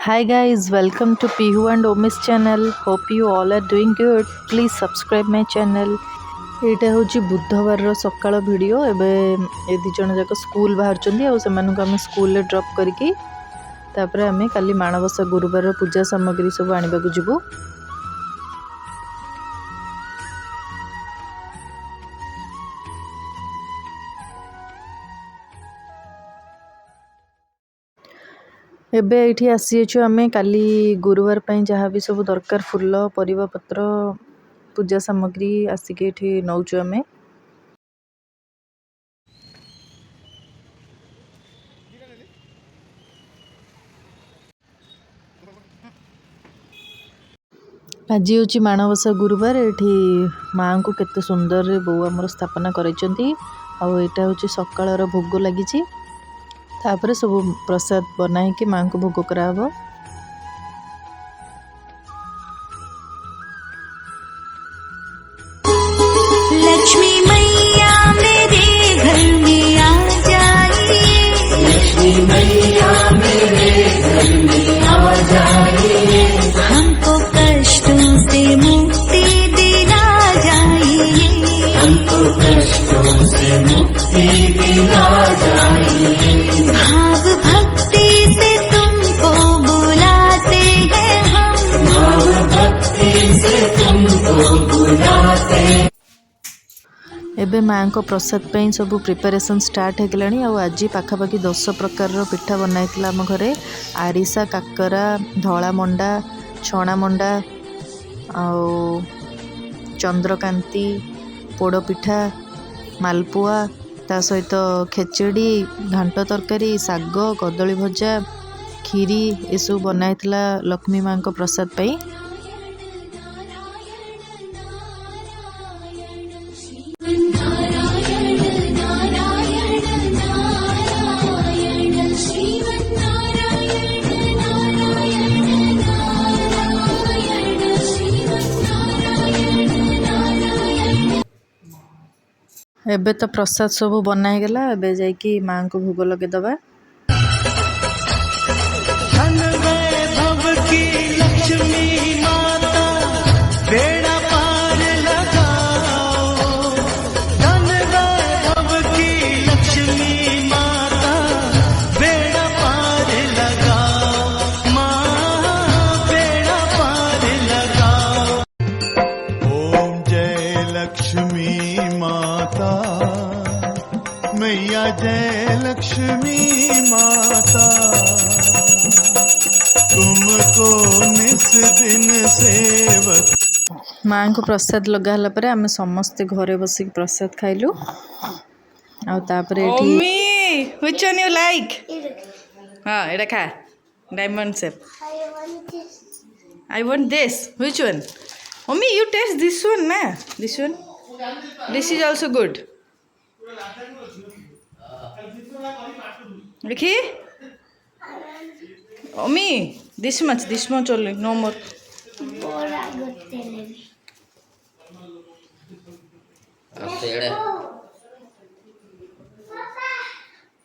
Hi guys, welcome to Pihu and Omi's channel. Hope you all are doing good. Please subscribe my channel. ଏଇଟା ହେଉଛି ବୁଧବାରର ସକାଳ video. ଏବେ ଏ ଦୁଇ ଜଣ ଯାକ ସ୍କୁଲ ବାହାରୁଛନ୍ତି ଆଉ ସେମାନଙ୍କୁ ଆମେ ସ୍କୁଲରେ ଡ୍ରପ୍ କରିକି ତାପରେ ଆମେ କାଲି ମାଣବସା ଗୁରୁବାରର ପୂଜା ସାମଗ୍ରୀ ସବୁ ଆଣିବାକୁ ଯିବୁ। ଏବେ ଏଇଠି ଆସିଛୁ ଆମେ କାଲି ଗୁରୁବାର ପାଇଁ ଯାହା ବି ସବୁ ଦରକାର ଫୁଲ ପରିବା ପତ୍ର ପୂଜା ସାମଗ୍ରୀ ଆସିକି ଏଠି ନଉଛୁ ଆମେ। ଆଜି ହେଉଛି ମାଣବସା ଗୁରୁବାର। ଏଠି ମାଆଙ୍କୁ କେତେ ସୁନ୍ଦରରେ ବୋଉ ଆମର ସ୍ଥାପନା କରିଛନ୍ତି ଆଉ ଏଇଟା ହେଉଛି ସକାଳର ଭୋଗ ଲାଗିଛି। ତାପରେ ସବୁ ପ୍ରସାଦ ବନାଇକି ମାଆଙ୍କୁ ଭୋଗ କରାହେବ। लक्ष्मी मैया मेरे घर में आ जाइए, लक्ष्मी मैया मेरे घर में आ जाइए, हमको कष्टों से मुक्ति दिला जाइए, हमको कष्टों से मुक्ति दिला जाइए, भाव भक्ति से तुमको बुलाते हैं हम, भाव भक्ति से तुमको बुलाते हैं। ଏବେ ମାଆଙ୍କ ପ୍ରସାଦ ପାଇଁ ସବୁ ପ୍ରିପାରେସନ୍ ଷ୍ଟାର୍ଟ ହେଇଗଲାଣି ଆଉ ଆଜି ପାଖାପାଖି 10 ପ୍ରକାରର ପିଠା ବନାଇଥିଲା ଆମ ଘରେ। ଆରିସା, କାକରା, ଧଳା ମଣ୍ଡା, ଛଣା ମଣ୍ଡା ଆଉ ଚନ୍ଦ୍ରକାନ୍ତି, ପୋଡ଼ପିଠା, ମାଲପୁଆ, ତା ସହିତ ଖେଚେଡ଼ି, ଘାଣ୍ଟ ତରକାରୀ, ଶାଗ, କଦଳୀ ଭଜା, କ୍ଷୀରି ଏସବୁ ବନାଇଥିଲା ଲକ୍ଷ୍ମୀ ମାଆଙ୍କ ପ୍ରସାଦ ପାଇଁ। ଏବେ ତ ପ୍ରସାଦ ସବୁ ବନା ହେଇଗଲା। ଏବେ ଯାଇକି ମାଆଙ୍କୁ ଭୋଗ ଲଗେଇଦବା। धन वैभव की लक्ष्मी माता बेड़ा पार लगाओ, धन वैभव की लक्ष्मी माता बेड़ा पार लगाओ, माँ बेड़ा पार लगाओ। ओम जय लक्ष्मी माता मैया, जय लक्ष्मी माता, तुमको निस दिन सेवक। ମାଆଙ୍କୁ ପ୍ରସାଦ ଲଗା ହେଲା ପରେ ଆମେ ସମସ୍ତେ ଘରେ ବସିକି ପ୍ରସାଦ ଖାଇଲୁ ଆଉ ତାପରେ ଏଠି Omi, which one you like? ଏଟା ଖା diamond shape. I want this. Which one? Omi, you taste this one, na? This one? This is also good. Likhi? Omi, this much only, no more.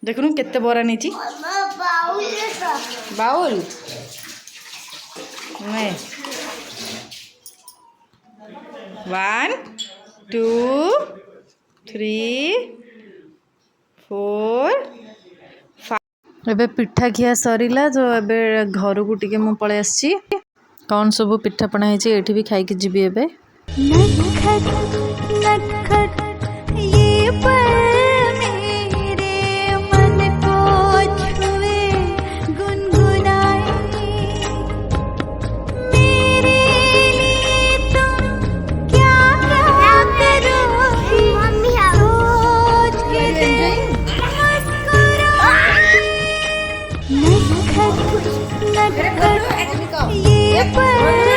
देखो केते बरा नीची bowl नहीं 1 2 3 4 ଏବେ ପିଠା ଖିଆ ସରିଲା ତ ଏବେ ଘରକୁ ଟିକେ ମୁଁ ପଳେଇ ଆସିଛି। କ'ଣ ସବୁ ପିଠାପଣା ହେଇଛି ଏଠି ବି ଖାଇକି ଯିବି ଏବେ। नटखट नटखट ये पल मेरे मन को छुए, गुनगुनाए मेरे लिए तुम क्या क्या करोगी, सोच के दिल मुस्कुराए। नटखट नटखट ये पल